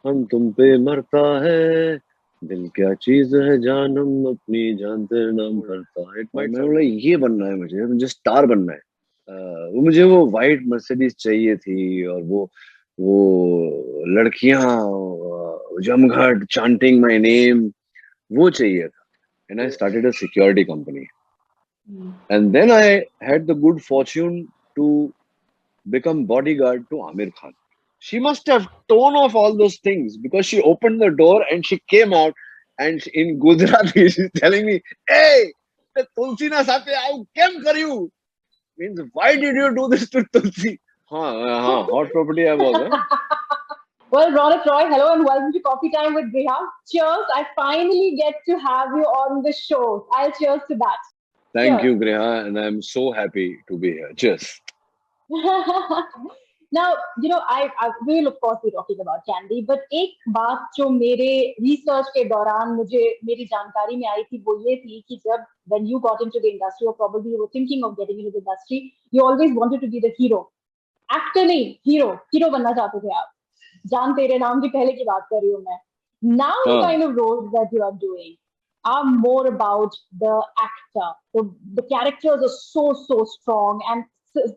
हम तुम पे मरता है, दिल क्या चीज है जानम अपनी जान तेरे नाम करता है। और मैं बोला ये बनना है, मुझे स्टार बनना है। वो मुझे वो वाइट मर्सिडीज चाहिए थी, और वो लड़कियां जमघट चांटिंग माय नेम, वो चाहिए था। And I started a security company, and then I had the good fortune to become bodyguard to Amir Khan. She must have torn off all those things because she opened the door and she came out, and in Gujarati she's telling me, "Hey, the Tulsi na sape I came for you." Means why did you do this to Tulsi? Hot property I was. Huh? Well, Ronak Roy, hello and welcome to Coffee Time with Griha. Cheers! I finally get to have you on the show. I'll cheers to that. Thank Cheers. you, Griha, and I'm so happy to be here. Cheers. Now, I will of course be talking about candy, but एक बात जो मेरे research के दौरान मुझे मेरी जानकारी में आई थी वो ये थी कि जब when you got into the industry or probably you were thinking of getting into the industry, you always wanted to be the hero. Actor नहीं, hero बनना चाहते थे आप. जान तेरे नाम की पहले की बात कर रही हूँ मैं. Now the हाँ. kind of roles that you are doing are more about the actor. The characters are so strong, and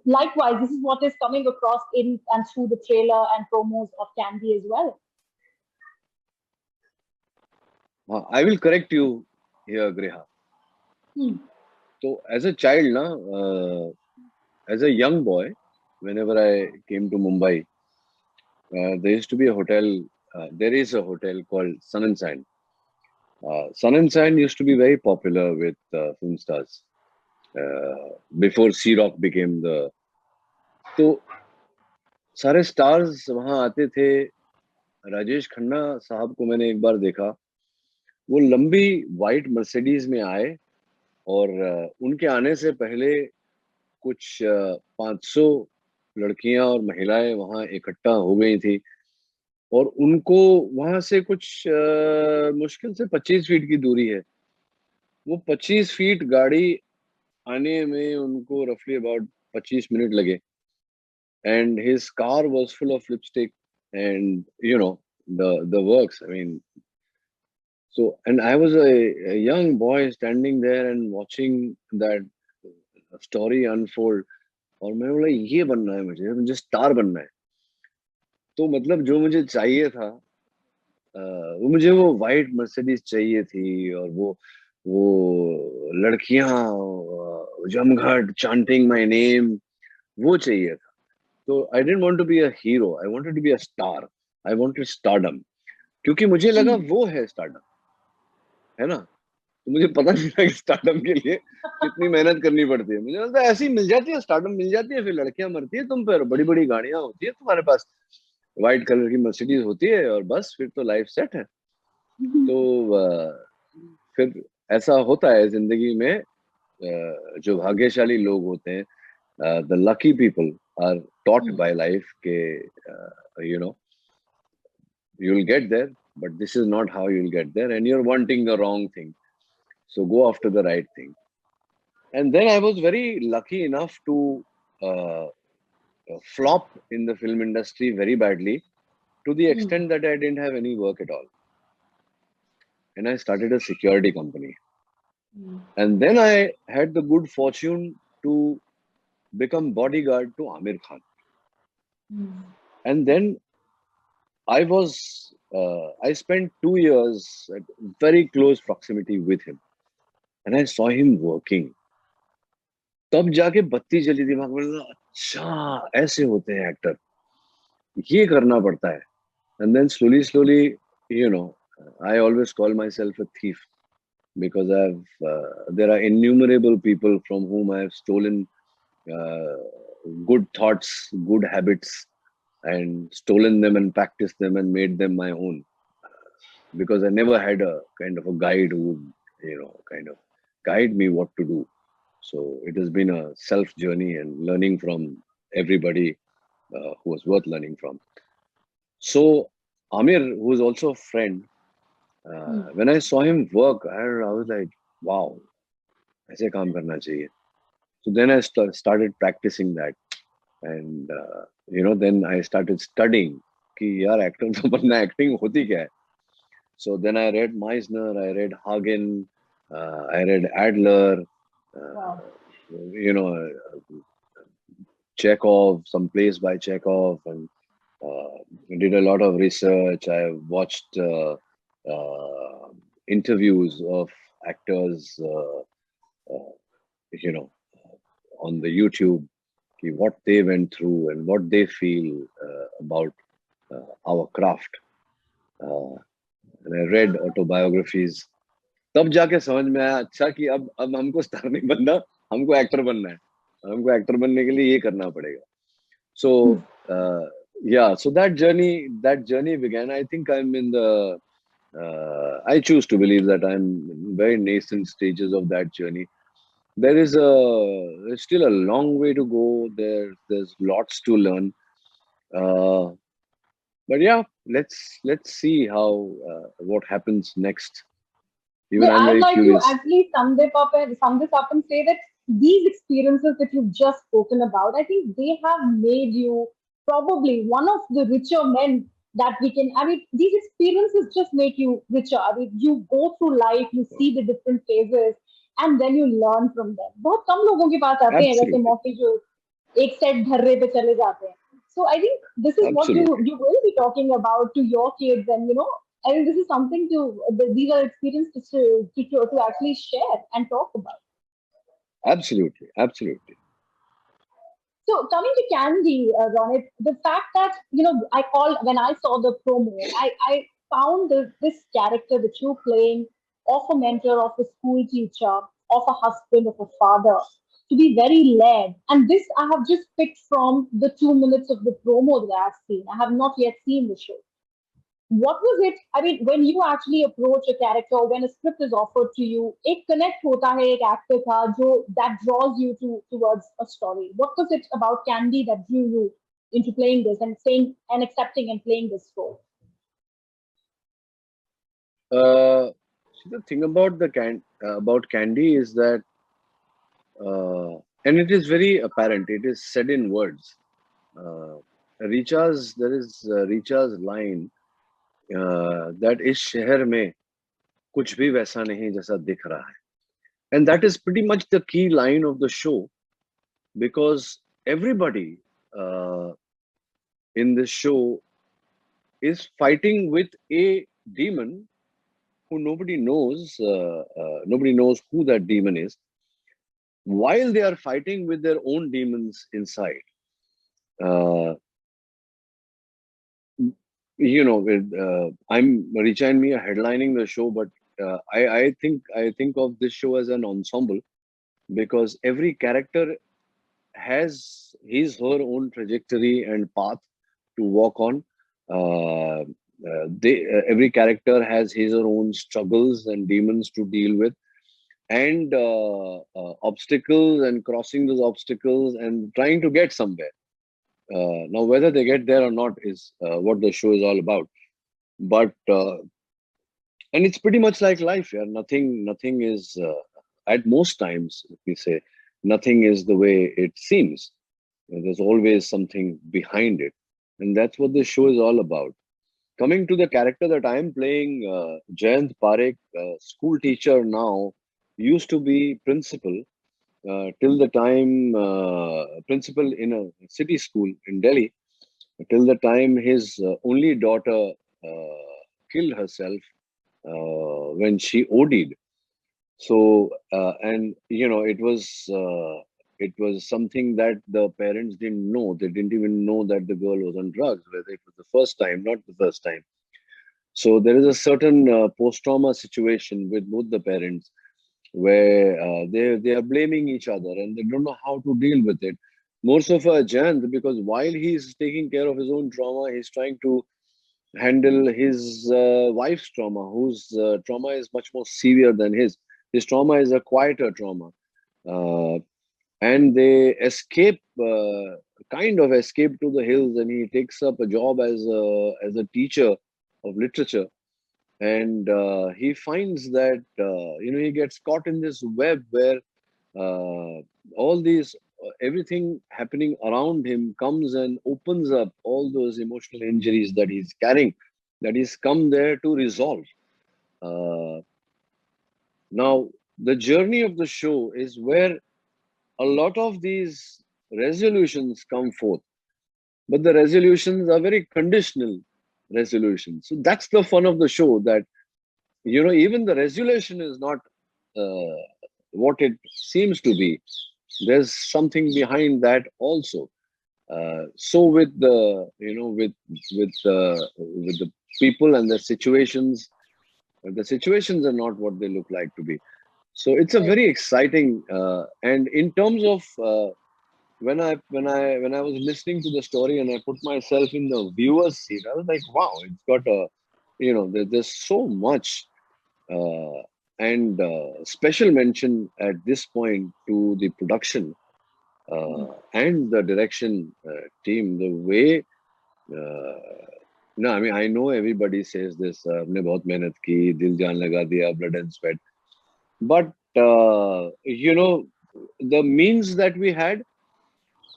likewise, this is what is coming across in and through the trailer and promos of Candy as well. I will correct you here, Griha. Hmm. So, as a child, as a young boy, whenever I came to Mumbai, there used to be a hotel. There is a hotel called Sun and Sand. Sun and Sand used to be very popular with film stars before Sea Rock became the. तो सारे stars वहाँ आते थे. राजेश खन्ना साहब को मैंने एक बार देखा. वो लंबी वाइट मर्सिडीज में आए, और उनके आने से पहले कुछ 500 लड़कियां और महिलाएं वहां इकट्ठा हो गई थी, और उनको वहां से कुछ मुश्किल से 25 फीट की दूरी है. वो 25 फीट गाड़ी आने में उनको रफली अबाउट 25 मिनट लगे. And his car was full of lipstick and the works. I mean, so, and I was a young boy standing there and watching that story unfold. और मैं बोला ये बनना है, मुझे स्टार बनना है. तो मतलब जो मुझे चाहिए था, वो मुझे वो वाइट मर्सिडीज चाहिए थी, और वो लड़कियां जमघट चांटिंग माय नेम, वो चाहिए था. तो I didn't want to be a hero, I wanted to be a star. I wanted stardom, क्योंकि मुझे लगा Hmm. वो है स्टारडम, है ना. तो मुझे पता नहीं था कि स्टारडम के लिए कितनी मेहनत करनी पड़ती है. मुझे लगता है ऐसी मिल जाती है, स्टारडम मिल जाती है, फिर लड़कियां मरती है तुम पर, बड़ी बड़ी गाड़ियां होती है तुम्हारे पास, व्हाइट कलर की मर्सिडीज होती है, और बस फिर तो लाइफ सेट है. तो फिर ऐसा होता है जिंदगी में. जो भाग्यशाली लोग होते हैं, the lucky people are taught Hmm. By life के you know you'll get there, but this is not how you'll get there, and you're wanting the wrong thing. So go after the right thing. And then I was very lucky enough to uh, flop in the film industry very badly, to the Hmm. extent that I didn't have any work at all. And I started a security company. Hmm. And then I had the good fortune to become bodyguard to Amir Khan. Hmm. And then I spent 2 years at very close proximity with him. And I saw him working. तब जाके बत्ती जली दिमाग में, लगा, अच्छा ऐसे होते हैं एक्टर, ये करना पड़ता है. And then slowly, you know, I always call myself a thief, because there are innumerable people from whom I have stolen uh, good thoughts, good habits, and stolen them and practiced them and made them my own. Because I never had a kind of a guide who would, kind of guide me what to do. So it has been a self journey and learning from everybody who was worth learning from. So Amir, who is also a friend, Hmm. when I saw him work, I was like, wow, ऐसे काम करना चाहिए. So then I started practicing that, and then I started studying कि यार actor तो बनना, acting होती क्या है. So then I read Meisner, I read Hagen, I read Adler, uh, Wow. you know, Chekhov, some plays by Chekhov, and did a lot of research. I watched interviews of actors, you know, on the YouTube, what they went through and what they feel about our craft. And I read autobiographies. तब जाके समझ में आया, अच्छा कि अब हमको star नहीं बनना, हमको एक्टर बनना है. हमको एक्टर बनने के लिए ये करना पड़ेगा. So yeah, so that journey began. I think I'm in the I choose to believe that I'm in very nascent stages of that journey. There's still a long way to go. There's lots to learn. Uh, but yeah, let's see how what happens next. Even Well, I'm I'd very like to curious. actually sum this up and say that these experiences that you've just spoken about, I think they have made you probably one of the richer men that we can. I mean, these experiences just make you richer. I mean, you go through life, you see the different phases, and then you learn from them. बहुत कम लोगों के पास आते हैं वैसे Absolutely, मौके जो एक set धर्रे पे चले जाते हैं. So I think this is what you absolutely, you will be talking about to your kids, and I mean, this is something to these are experiences to actually share and talk about. absolutely, absolutely. So coming to Candy, Ronit, the fact that I called when I saw the promo, I found this character that you're playing of a mentor, of a school teacher, of a husband, of a father, to be very led. And this I have just picked from the 2 minutes of the promo that I've seen. I have not yet seen the show. What was it? I mean, when you actually approach a character, when a script is offered to you, एक connect होता है एक actor था जो that draws you towards a story. What was it about Candy that drew you into playing this and saying and accepting and playing this role? See, the thing about about Candy is that, and it is very apparent. It is said in words. Uh, there is Richa's line that इस शहर में कुछ भी वैसा नहीं जैसा दिख रहा है. And that is pretty much the key line of the show, because everybody uh, in this show is fighting with a demon who nobody knows who that demon is, while they are fighting with their own demons inside. Uh, I'm Richa and me are headlining the show, but I think of this show as an ensemble, because every character has her own trajectory and path to walk on. Every character has his or own struggles and demons to deal with, and obstacles, and crossing those obstacles and trying to get somewhere. Now, whether they get there or not is what the show is all about. But and it's pretty much like life. Yeah, nothing is at most times. Let me say, nothing is the way it seems. There's always something behind it, and that's what this show is all about. Coming to the character that I am playing, Jayant Parekh, school teacher now, used to be principal till the time principal in a city school in Delhi, till the time his only daughter killed herself when she OD'd. So and it was something that the parents didn't know. They didn't even know that the girl was on drugs, whether it was the first time, not the first time. So there is a certain post-trauma situation with both the parents, where they are blaming each other and they don't know how to deal with it. More so for Jayant, because while he's taking care of his own trauma, he's trying to handle his wife's trauma, whose trauma is much more severe than his. His trauma is a quieter trauma. Uh, and they kind of escape to the hills, and he takes up a job as a teacher of literature. And he finds that he gets caught in this web where uh, all these everything happening around him comes and opens up all those emotional injuries that he's carrying, that he's come there to resolve. Uh, Now, the journey of the show is where a lot of these resolutions come forth, but the resolutions are very conditional resolutions. So that's the fun of the show, that even the resolution is not uh, what it seems to be. There's something behind that also. So with with the people and the situations are not what they look like to be. So it's a Right. very exciting, and in terms of when I was listening to the story and I put myself in the viewer's seat, I was like, wow, it's got a there's so much, uh, and special mention at this point to the production and the direction team. The way, no, I mean, I know everybody says this, हमने बहुत मेहनत की, दिल जान लगा दिया, blood and sweat, but the means that we had,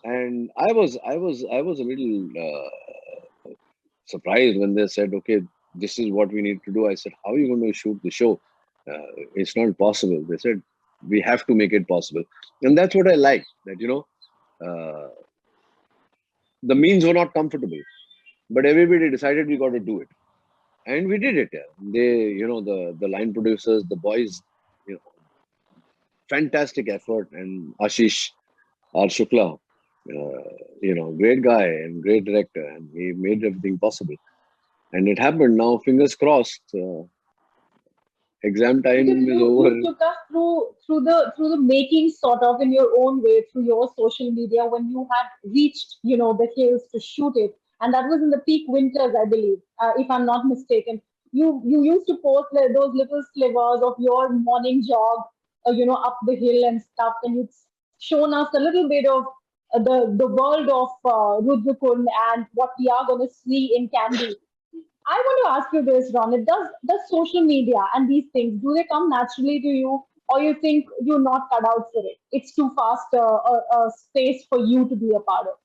and I was a little surprised when they said, okay, this is what we need to do. I said, how are you going to shoot the show? It's not possible. They said, we have to make it possible. And that's what I like, that, uh, the means were not comfortable, but everybody decided we got to do it. And we did it. Yeah. The line producers, the boys, you know, fantastic effort. And Ashish, R. Shukla, great guy and great director, and he made everything possible. And it happened. Now, fingers crossed. Exam Because time is you over. took us through the making, sort of, in your own way, through your social media, when you had reached the hills to shoot it, and that was in the peak winters, I believe, if I'm not mistaken. You used to post those little slivers of your morning jog, up the hill and stuff, and you'd shown us a little bit of the world of Rudrakund and what we are going to see in Candy. I want to ask you this, Ronit. Does social media and these things, do they come naturally to you, or you think you're not cut out for it? It's too fast a space for you to be a part of,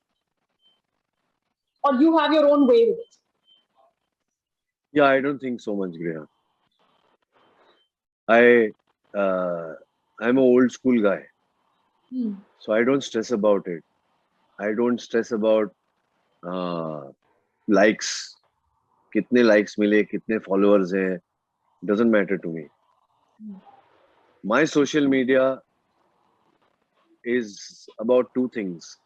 or you have your own way with it? Yeah, I don't think so much, Griha. I uh, I'm an old school guy, Hmm. so I don't stress about it. I don't stress about uh, likes. कितने likes मिले, कितने followers हैं, doesn't matter to me. My social media is about two things.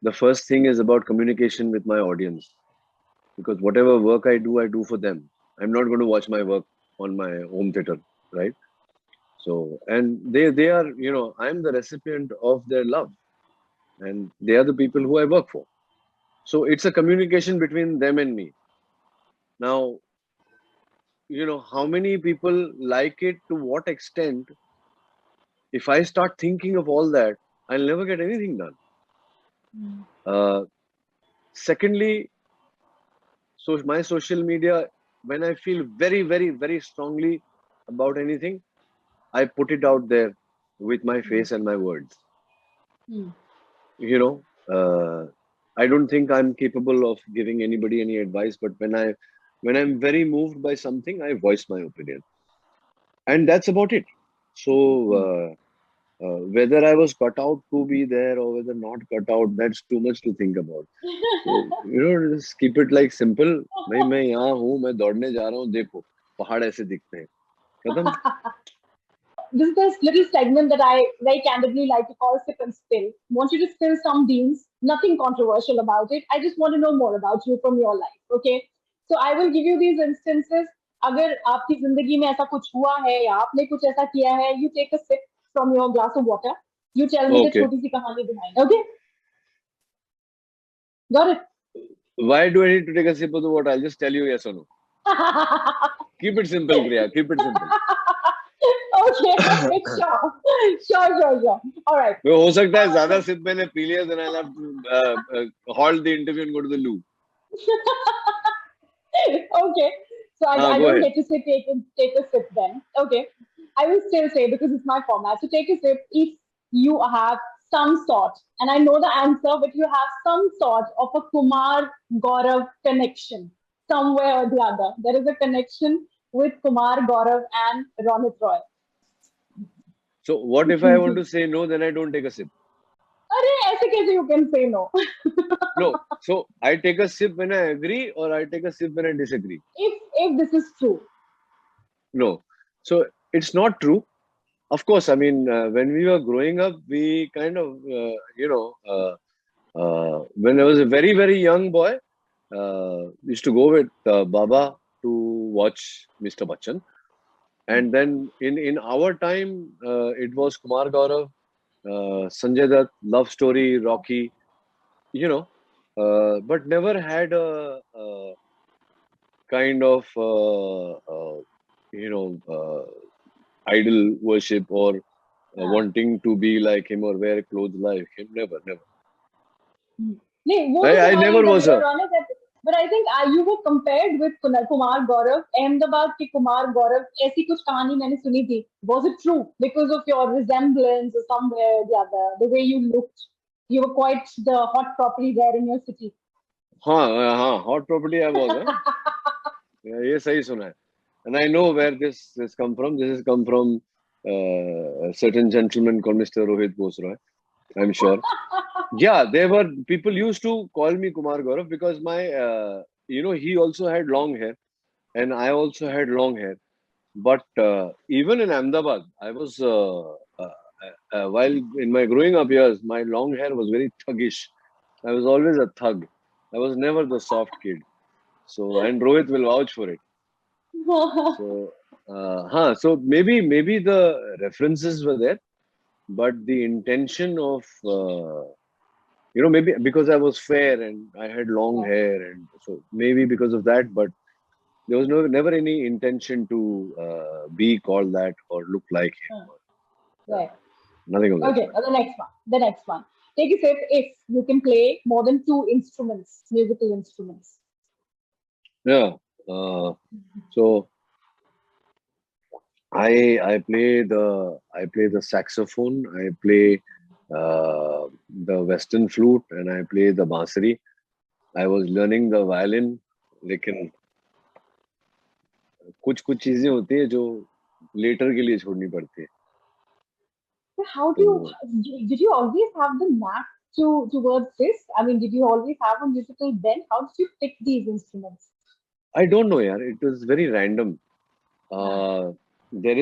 The first thing is about communication with my audience, because whatever work I do for them. I'm not going to watch my work on my home theater, right? So, and they are, I'm the recipient of their love, and they are the people who I work for. So it's a communication between them and me. Now, how many people like it, to what extent, if I start thinking of all that, I'll never get anything done. Hmm. Uh, Secondly, so my social media, when I feel very, very, very strongly about anything, I put it out there with my Hmm. face and my words. Hmm. You know, I don't think I'm capable of giving anybody any advice, but when I'm very moved by something, I voice my opinion, and that's about it. So Hmm. whether I was cut out to be there or whether not cut out, that's too much to think about. So just keep it like simple. भाई मैं यहाँ हूँ, मैं दौड़ने जा रहा हूँ, देखो पहाड़ ऐसे दिखते हैं, खत्म. This is this little segment that I very candidly like to call sip and spill. Want you to spill some beans, nothing controversial about it. I just want to know more about you from your life. Okay. So I will give you these instances. अगर आपकी जिंदगी में ऐसा कुछ हुआ है या आपने कुछ ऐसा किया है, you take a sip from your glass of water. You tell me the Okay. छोटी सी कहानी behind. Okay. Got it? Why do I need to take a sip of the water? I'll just tell you yes or no. Keep it simple, Kriya. Keep it simple. Okay. Sure. Sure. All right. वो हो सकता है ज़्यादा SIP मैंने P लिया, then I'll have to halt the interview and go to the loo. Okay. So I Go don't ahead. get to say take a sip then. Okay. I will still say, because it's my format. So take a sip if you have some sort, and I know the answer, but you have some sort of a Kumar Gaurav connection somewhere or the other. There is a connection with Kumar Gaurav and Ronit Roy. So what if I want to say no, then I don't take a sip? अरे ऐसे कैसे you can say no? No. So I take a sip when I agree, or I take a sip when I disagree. If this is true. No. So it's not true. Of course, I mean, when we were growing up, we kind of, when I was a very, very young boy, used to go with Baba to watch Mr. Bachchan. And then in our time, it was Kumar Gaurav, Sanjay Dutt, Love Story, Rocky, but never had a kind of, idol worship or wanting to be like him or wear clothes like him. Never. नहीं वो I never was a. But I think you were compared with Kumar Gaurav. Ahmedabad के Kumar Gaurav ऐसी कुछ कहानी मैंने सुनी थी. Was it true? Because of your resemblance or somewhere or the other, the way you looked, you were quite the hot property there in your city. हाँ, hot property I was. ये सही सुना है. And I know where this come from. This has come from a certain gentleman called Mr. Rohit Bosroy, I'm sure. Yeah, there were people used to call me Kumar Gaurav because my, he also had long hair, and I also had long hair. But even in Ahmedabad, I was while in my growing up years, my long hair was very thuggish. I was always a thug. I was never the soft kid. So, and Rohit will vouch for it. So maybe the references were there, but the intention of maybe because I was fair and I had long hair, and so maybe because of that, but there was never any intention to be called that or look like him. Right. Nothing of that. Okay, the next one. Take a sip if you can play more than 2 instruments, musical instruments. Yeah. So I play the saxophone, I play the western flute, and I play the bansuri. I was learning the violin, लेकिन कुछ चीजें होती है जो later के लिए छोड़नी पड़ती है. So how did you always have the knack towards this? I mean, did you always have a musical bent? How did you pick these instruments? I don't know, yaar. It was very random. There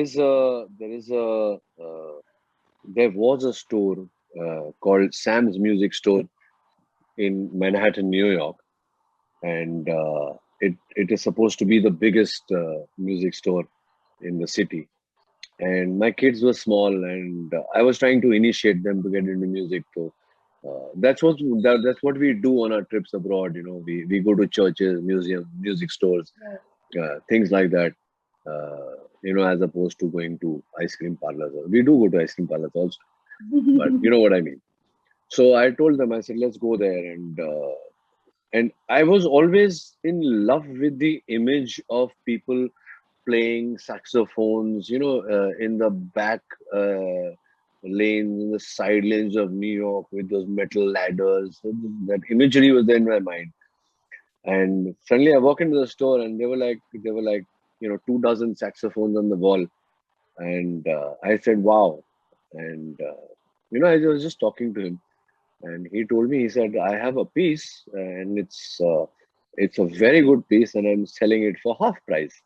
was a store called Sam's Music Store in Manhattan, New York, and it is supposed to be the biggest music store in the city. And my kids were small, and I was trying to initiate them to get into music. So that's what we do on our trips abroad. We go to churches, museums, music stores, things like that. As opposed to going to ice cream parlors. We do go to ice cream parlors also, but you know what I mean. So I told them, I said, let's go there, and I was always in love with the image of people playing saxophones, in the back lanes, in the side lanes of New York with those metal ladders. So that imagery was there in my mind. And suddenly I walk into the store and they were like, 24 saxophones on the wall. And I said, wow. And, I was just talking to him. And he told me, he said, I have a piece and it's a very good piece and I'm selling it for half price.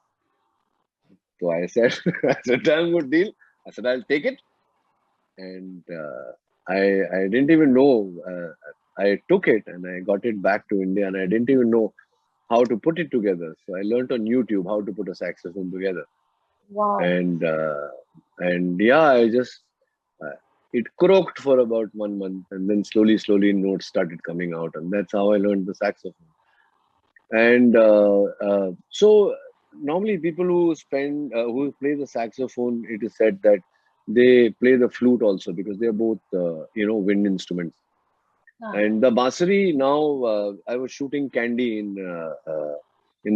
So I said, that's a damn good deal. I said, I'll take it. And I didn't even know. I took it and I got it back to India and I didn't even know how to put it together. So I learned on YouTube how to put a saxophone together. Wow. And yeah, I just, it croaked for about 1 month and then slowly notes started coming out. And that's how I learned the saxophone. And so normally people who play the saxophone, it is said that they play the flute also because they're both, wind instruments. And the bansuri now, I was shooting Candy in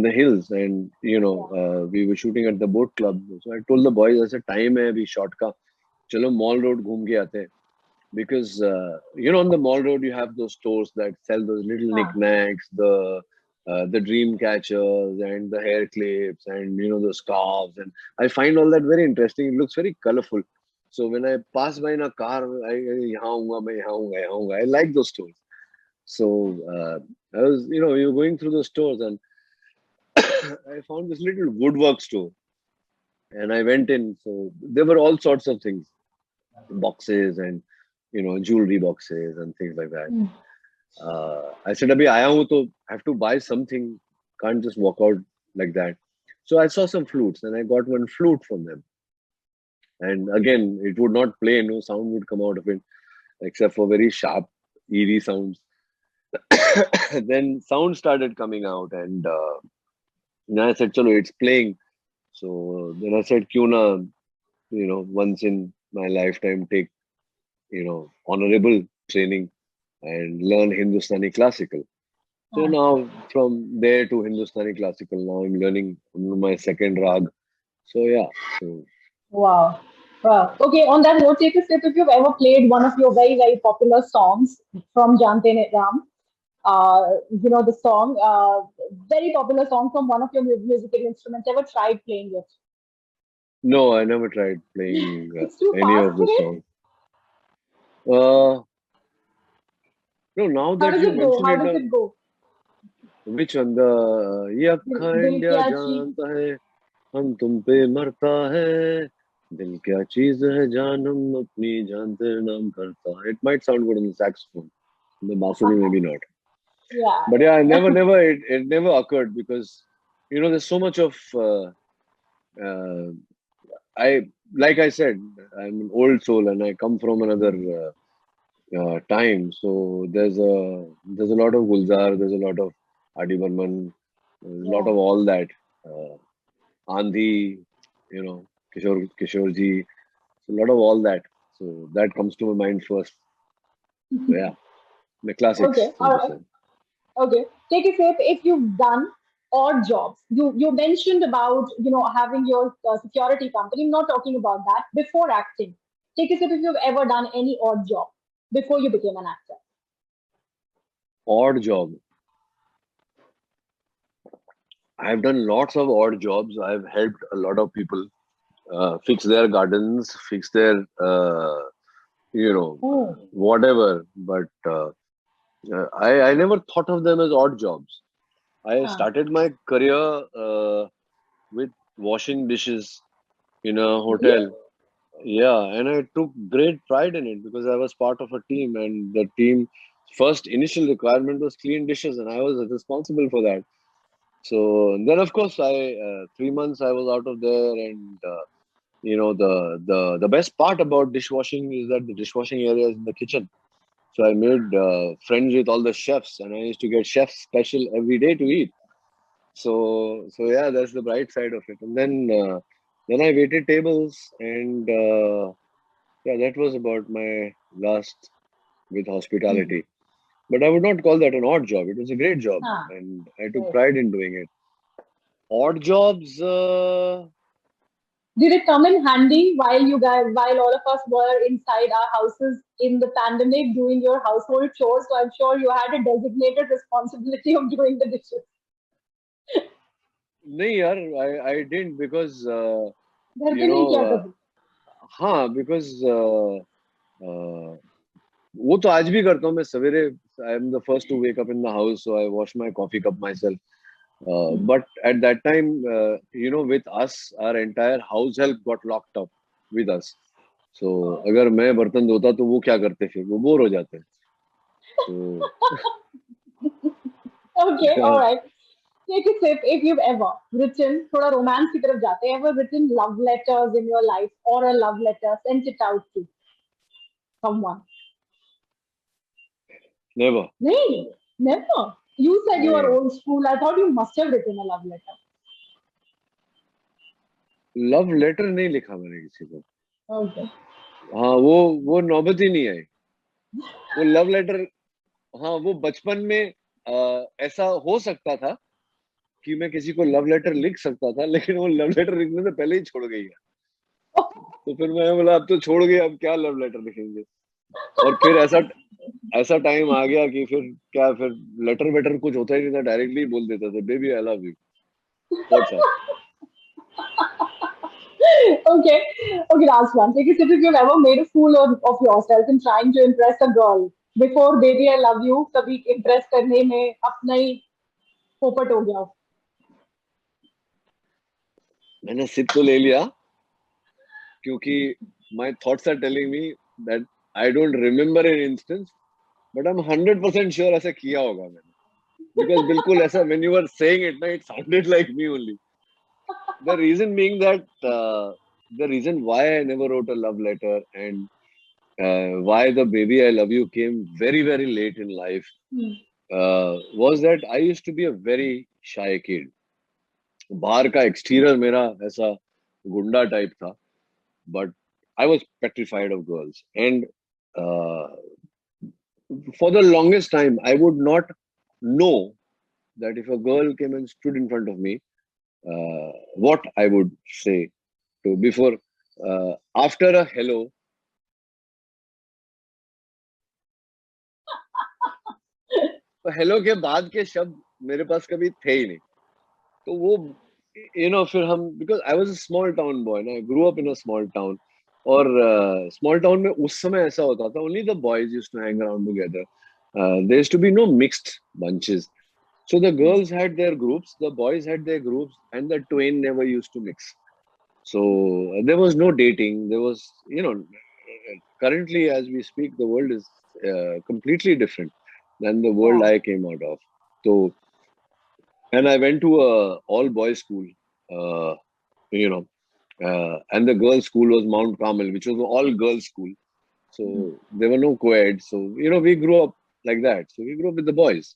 the hills, and we were shooting at the boat club. So I told the boys, I said, time hai abhi shot ka, chalo Mall Road घूम के आते हैं. because you know, on the mall road you have those stores that sell those little हाँ, knickknacks, the dream catchers and the hair clips and you know the scarves, and I find all that very interesting. It looks very colorful. So when I pass by in a car, यहाँ हूँगा मैं, यहाँ हूँगा, यहाँ हूँगा. I like those stores. So I was, you know, you're going through the stores and I found this little woodwork store and I went in. So there were all sorts of things, boxes and you know jewelry boxes and things like that. Hmm, I said, "Abhi आया हूँ तो I have to buy something. Can't just walk out like that." So I saw some flutes and I got one flute from them. And again, it would not play. No sound would come out of it except for very sharp, eerie sounds. Then sound started coming out, and then I said, "Chalo, it's playing." So then I said, "Kyun na, you know, once in my lifetime take, you know, honorable training and learn Hindustani classical." So हाँ. now from there to Hindustani classical, now I'm learning my second rag. So yeah, so Wow. Wow. Okay, on that note, take a sip if you've ever played one of your very, very popular songs from Jante Ne Ram. You know, the song, very popular song from one of your musical instruments. Ever tried playing it? no, I never tried playing It's too any fast of for the it. songs. Uh, no, now How that does you it go? mention How it, does it go? which one? The ये अक्खा Dil India kya chi. जानता है हम तुम पे मरता है दिल क्या चीज है जानम अपनी जान तेरे नाम करता है. It might sound good on the saxophone, the bassuri maybe not. Yeah. But yeah, I never, it never occurred because, you know, there's so much of, uh, I, like I said, I'm an old soul and I come from another time. So there's a lot of Gulzar, there's a lot of Adi Burman, there's a lot Yeah. of all that. Uh, Andhi, you know, Kishore ji, so a lot of all that. So that comes to my mind first. So yeah, the classics, Okay. so All to right. say. Okay. Take a sip if you've done odd jobs. You mentioned about having your security company. I'm not talking about that. Before acting, take a sip if you've ever done any odd job before you became an actor. Odd job. I've done lots of odd jobs. I've helped a lot of people fix their gardens, fix their, you know, Oh. whatever. But I never thought of them as odd jobs. I Huh. started my career with washing dishes in a Really? hotel. Yeah, and I took great pride in it because I was part of a team, and the team first initial requirement was clean dishes, and I was responsible for that. So then, of course, I 3 months I was out of there, and you know the best part about dishwashing is that the dishwashing area is in the kitchen. So I made friends with all the chefs, and I used to get chef special every day to eat. So yeah, that's the bright side of it. And then I waited tables, and yeah, that was about my last with Hmm. hospitality. But I would not call that an odd job. It was a great job, Huh. and I took Right. pride in doing it. Odd jobs. Did it come in handy while you guys, while all of us were inside our houses in the pandemic doing your household chores? So I'm sure you had a designated responsibility of doing the dishes. नहीं यार, I didn't because घर you पे नहीं know किया कभी? हाँ because वो तो आज भी करता हूँ मैं सवेरे. I am the first to wake up in the house, so I wash my coffee cup myself. But at that time, you know, with us, our entire house help got locked up with us. So अगर मैं बर्तन धोता तो वो क्या करते, फिर वो बोर हो जाते. So Okay, all right. Take a sip if you've ever written, थोड़ा romance की तरफ जाते हैं, ever written love letters in your life or a love letter, sent it out to someone. never. नहीं, never. You said you are नहीं, old school. I thought you must have written a love letter. Love letter नहीं लिखा मैंने किसी को. Okay. हाँ, वो नौबत ही नहीं आई. वो लव लेटर, हाँ वो बचपन में ऐसा हो सकता था कि मैं किसी को लव लेटर लिख सकता था, लेकिन वो लव लेटर लिखने से पहले ही छोड़ गई है. तो फिर मैं बोला अब तो छोड़ गए, अब क्या लव लेटर लिखेंगे. और फिर ऐसा टाइम आ गया कि फिर लेटर वेटर कुछ होता ही नहीं था, डायरेक्टली बोल देता था, baby I love you, WhatsApp. Okay, okay, last one. Take a sip if you've ever made a fool of yourself in trying to impress a girl. Before baby I love you, कभी impress करने में अपना ही पोपट हो गया हो. मैंने SIP तो ले लिया, क्योंकि my thoughts are telling me that I don't remember an instance, but I'm 100% sure ऐसा किया होगा मैंने. Because बिल्कुल ऐसा, when you were saying it, na, it sounded like me only. The reason being that the reason why I never wrote a love letter, and why the baby I love you came very, very late in life, was that I used to be a very shy kid. बाहर का exterior मेरा ऐसा गुंडा type था, but I was petrified of girls. And uh, for the longest time, I would not know that if a girl came and stood in front of me, what I would say to before, after a hello. तो hello के बाद के शब्द मेरे पास कभी थे ही नहीं. तो वो फिर हम, because I was a small town boy ना, I grew up in a small town. और स्मॉल टाउन में उस समय ऐसा होता था, only the boys used to hang around together. There used to be no mixed bunches. So the girls had their groups, the boys had their groups, and the twain never used to mix. So there was no dating. There was, currently as we speak, the world is completely different than the world Yeah. I came out of. So, and I went to a all boys school, uh, you know, and the girls' school was Mount Carmel, which was an all girls school. So there were no co-eds. So we grew up like that. So we grew up with the boys.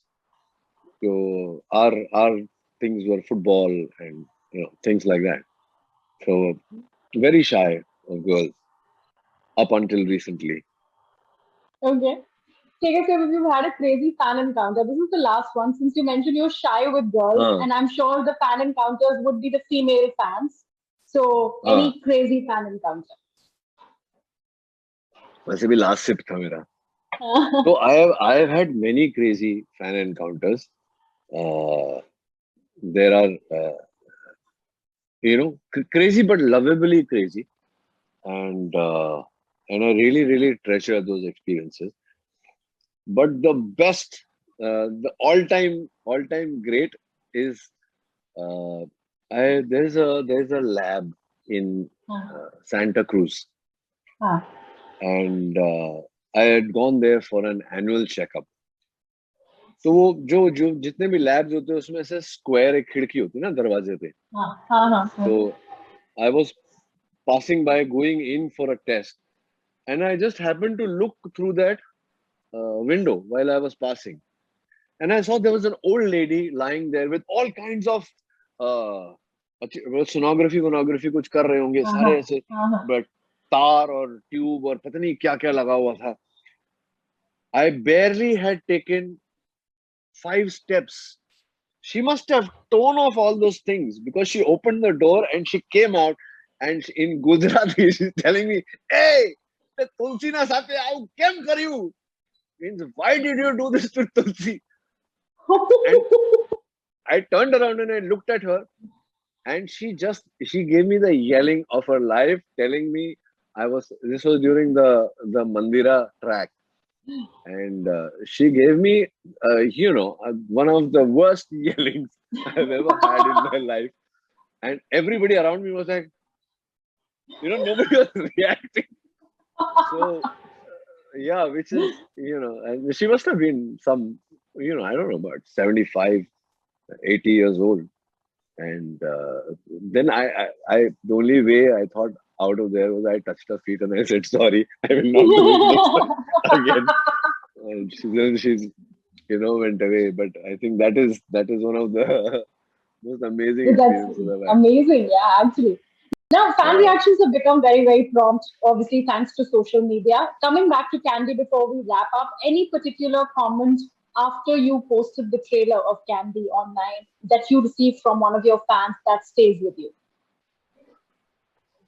So our things were football and things like that. So very shy of girls up until recently. Okay. Take a sip if you've had a crazy fan encounter. This is the last one since you mentioned you're shy with girls, हाँ and I'm sure the fan encounters would be the female fans. So, हाँ. any crazy fan encounter? वैसे भी last SIP था मेरा. So I have had many crazy fan encounters. Uh, there are crazy but lovably crazy, and I really really treasure those experiences. But the best, the all time great is, uh, I there's a lab in Santa Cruz, and I had gone there for an annual checkup. तो वो जो जो जितने भी labs होते हैं उसमें से स्क्वायर एक खिड़की होती है ना दरवाजे पे. तो I was passing by, going in for a test, and I just happened to look through that window while I was passing, and I saw there was an old lady lying there with all kinds of uh, sonography कुछ कर रहे होंगे सारे ऐसे, but तार और tube और पता नहीं क्या क्या लगा हुआ था. I barely had taken 5 steps. She must have torn off all those things, because she opened the door and she came out, and in Gujarati she's telling me, "Hey, the Tulsi na saate aau kem karyu?" Means, why did you do this to Tulsi? And I turned around and I looked at her, and she gave me the yelling of her life, telling me this was during the Mandira track, and she gave me one of the worst yellings I've ever had in my life, and everybody around me was like, nobody was reacting. So yeah, which is, and she must have been some, I don't know, about 75, 80 years old. And then the only way I thought out of there was I touched her feet and I said, sorry, I will not do it next time again. And she's went away. But I think that is one of the most amazing That's experiences I've had. amazing. Yeah, actually. Now, fan Yeah. reactions have become very, very prompt, obviously, thanks to social media. Coming back to Candy before we wrap up, any particular comment after you posted the trailer of Candy online that you received from one of your fans that stays with you?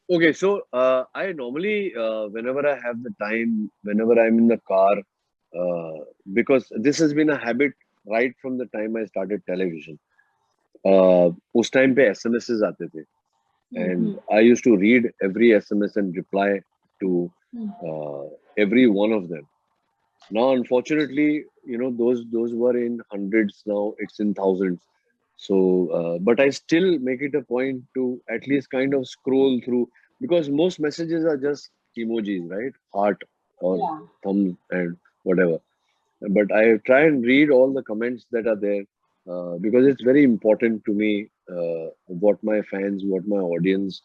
Okay, so I normally, whenever I have the time, whenever I'm in the car, because this has been a habit right from the time I started television. उस time पे SMSs आते थे, and I used to read every SMS and reply to every one of them. Now, unfortunately, those were in hundreds. Now it's in thousands. So, but I still make it a point to at least kind of scroll through, because most messages are just emojis, right? Heart or Yeah. thumb and whatever. But I try and read all the comments that are there, because it's very important to me, what my fans, what my audience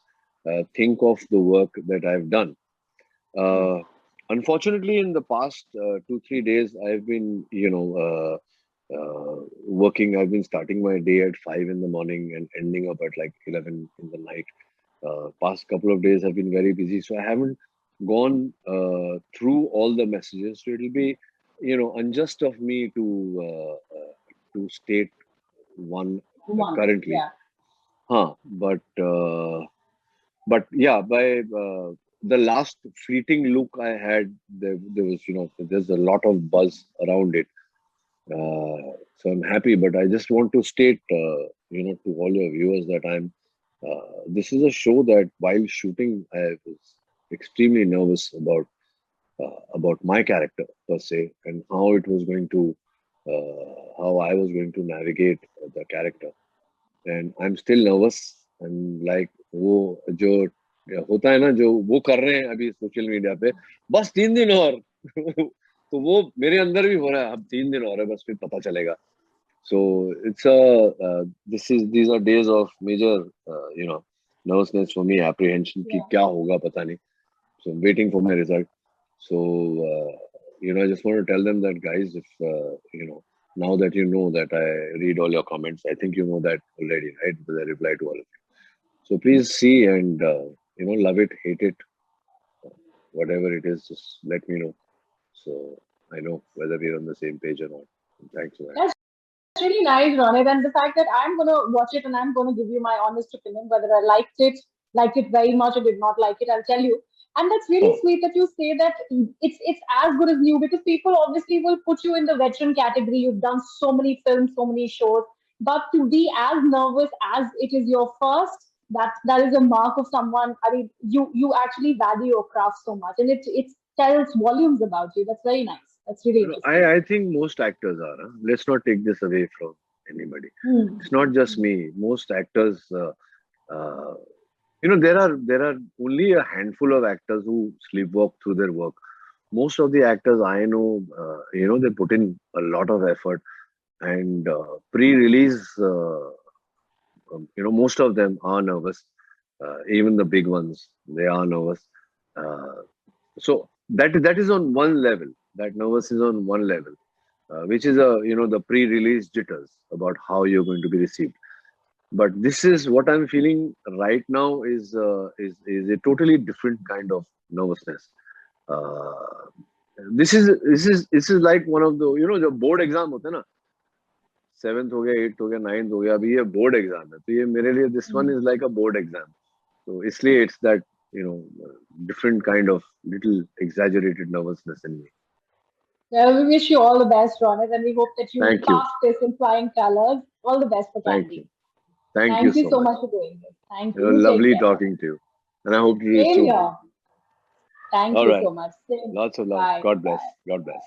think of the work that I've done. Uh, Unfortunately, in the past 2 3 days, I've been, working. I've been starting my day at 5 in the morning and ending up at like 11 in the night. Past couple of days have been very busy, so I haven't gone through all the messages. So it'll be, unjust of me to state one One. currently. Yeah. Huh? But yeah, by the last fleeting look I had, there was, there's a lot of buzz around it. So I'm happy, but I just want to state, to all your viewers that this is a show that while shooting, I was extremely nervous about my character per se, and how I was going to navigate the character. And I'm still nervous. And like वो जो होता है ना, जो वो कर रहे हैं अभी सोशल मीडिया पे, बस 3 दिन और तो वो मेरे अंदर भी हो रहा है, अब 3 दिन और है, बस फिर पता चलेगा. So it's these are days of major nervousness for me, apprehension कि Yeah. क्या होगा पता नहीं. So I'm waiting for my result. So I just want to tell them that, guys, if now that you know that I read all your comments, I think you know that already, right? Because I reply to all of you. So please see and love it, hate it, whatever it is, just let me know. So I know whether we're on the same page or not. Thanks for that. That's really nice, Ronit. And the fact that I'm gonna watch it and I'm gonna give you my honest opinion, whether I liked it very much, or did not like it, I'll tell you. And that's really Huh. sweet that you say that it's as good as new, because people obviously will put you in the veteran category. You've done so many films, so many shows, but to be as nervous as it is your first, that is a mark of someone. I mean, you actually value your craft so much, and it tells volumes about you. That's very nice. That's really interesting. I think most actors are. Huh? Let's not take this away from anybody. Hmm. It's not just me. Most actors, uh, there are only a handful of actors who sleepwalk through their work. Most of the actors I know, they put in a lot of effort, and pre-release, most of them are nervous. Even the big ones, they are nervous. Uh, so that is on one level. That nervous is on one level, which is the pre-release jitters about how you're going to be received. But this is what I'm feeling right now is a totally different kind of nervousness. Uh, this is like one of the जो board exam होते हैं ना, 7th हो गया, 8th हो गया, 9th हो गया, अभी ये board exam है, तो ये मेरे लिए this one is like a board exam. So इसलिए it's that different kind of little exaggerated nervousness in me. Well, we wish you all the best, Ronit, and we hope that you Thank you, pass this in flying colors. All the best for thank you, Candy. thank you Thank you so so much. much for doing this. Thank you. You take Lovely care. talking to you, and I hope to do it Same soon. here. Thank All you right, so much. Same. lots of love. Bye. God bless. Bye. God bless.